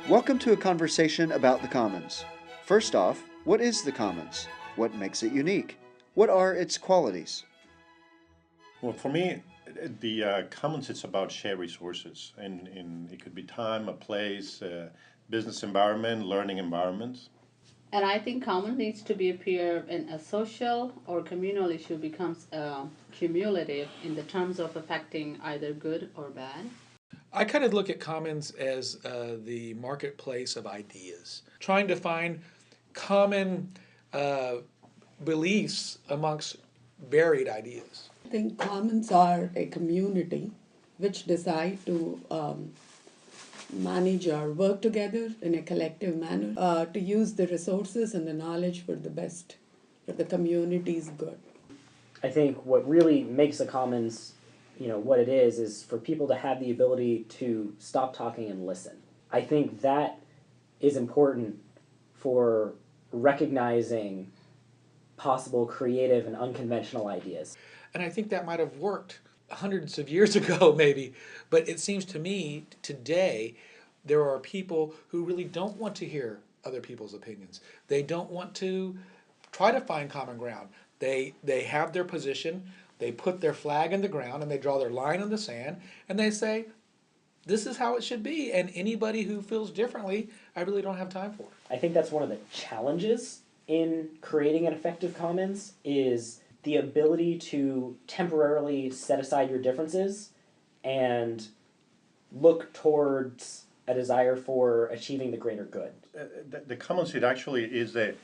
Welcome to a conversation about the Commons. First off, what is the Commons? What makes it unique? What are its qualities? Well, for me, the commons it's about shared resources, and it could be time, a place, business environment, learning environment. And I think common needs to be appear in a social or communal issue becomes cumulative in the terms of affecting either good or bad. I kind of look at commons as the marketplace of ideas, trying to find common uh, beliefs amongst varied ideas. I think commons are a community which decide to manage or work together in a collective manner to use the resources and the knowledge for the best, for the community's good. I think what really makes a commons, what it is for people to have the ability to stop talking and listen. I think that is important for recognizing possible creative and unconventional ideas. And I think that might have worked hundreds of years ago, maybe. But it seems to me today there are people who really don't want to hear other people's opinions. They don't want to try to find common ground. They have their position, they put their flag in the ground, and they draw their line in the sand, and they say, this is how it should be. And anybody who feels differently, I really don't have time for. I think that's one of the challenges in creating an effective commons is the ability to temporarily set aside your differences and look towards a desire for achieving the greater good. The commons it actually is the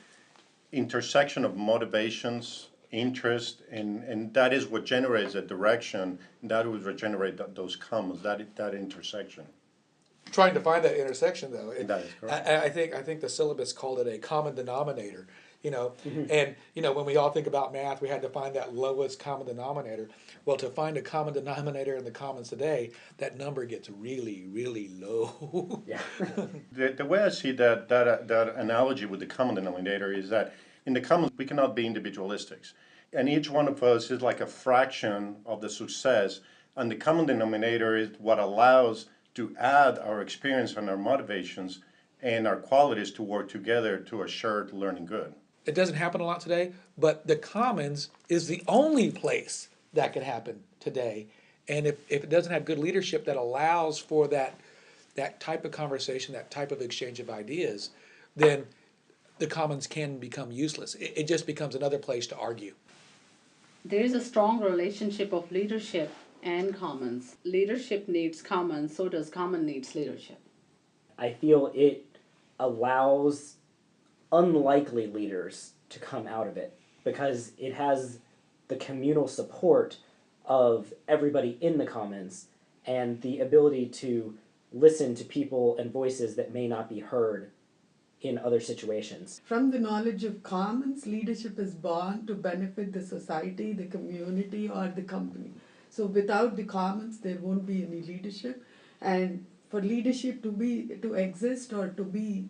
intersection of motivations, interest, and that is what generates a direction. That would generate those commons, that intersection. Trying to find that intersection, though. That is correct. I think the syllabus called it a common denominator. And when we all think about math, we had to find that lowest common denominator. Well, to find a common denominator in the commons today, that number gets really, really low. Yeah. The way I see that analogy with the common denominator is that in the commons we cannot be individualistics, and each one of us is like a fraction of the success, and the common denominator is what allows to add our experience and our motivations and our qualities to work together to a shared learning good. It doesn't happen a lot today, but the commons is the only place that could happen today. And if it doesn't have good leadership that allows for that type of conversation, that type of exchange of ideas, then the commons can become useless. It just becomes another place to argue. There is a strong relationship of leadership and commons. Leadership needs commons, so does common needs leadership. I feel it allows unlikely leaders to come out of it because it has the communal support of everybody in the commons and the ability to listen to people and voices that may not be heard in other situations. From the knowledge of commons, leadership is born to benefit the society, the community, or the company. So without the commons, there won't be any leadership. And for leadership to exist or to be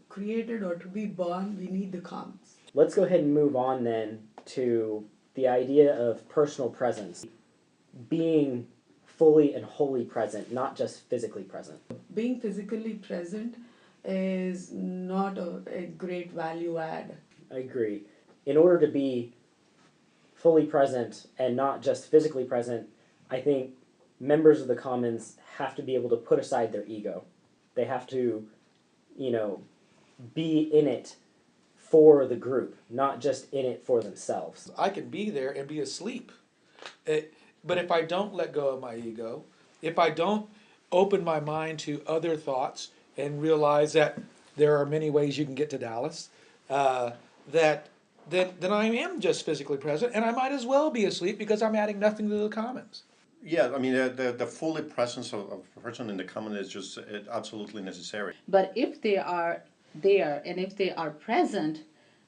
created or to be born, we need the commons. Let's go ahead and move on then to the idea of personal presence. Being fully and wholly present, not just physically present. Being physically present is not a great value add. I agree. In order to be fully present and not just physically present, I think members of the commons have to be able to put aside their ego. They have to, be in it for the group, not just in it for themselves. I can be there and be asleep. But if I don't let go of my ego, if I don't open my mind to other thoughts and realize that there are many ways you can get to Dallas, then I am just physically present, and I might as well be asleep because I'm adding nothing to the commons. Yeah, I mean, the fully presence of a person in the common is just absolutely necessary. But if they are there and if they are present,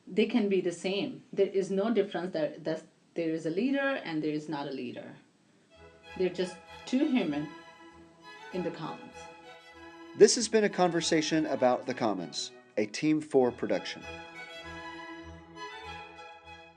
they can be the same. There is no difference that there is a leader and there is not a leader. They're just two human in the commons. This has been a conversation about the Commons, a Team 4 production.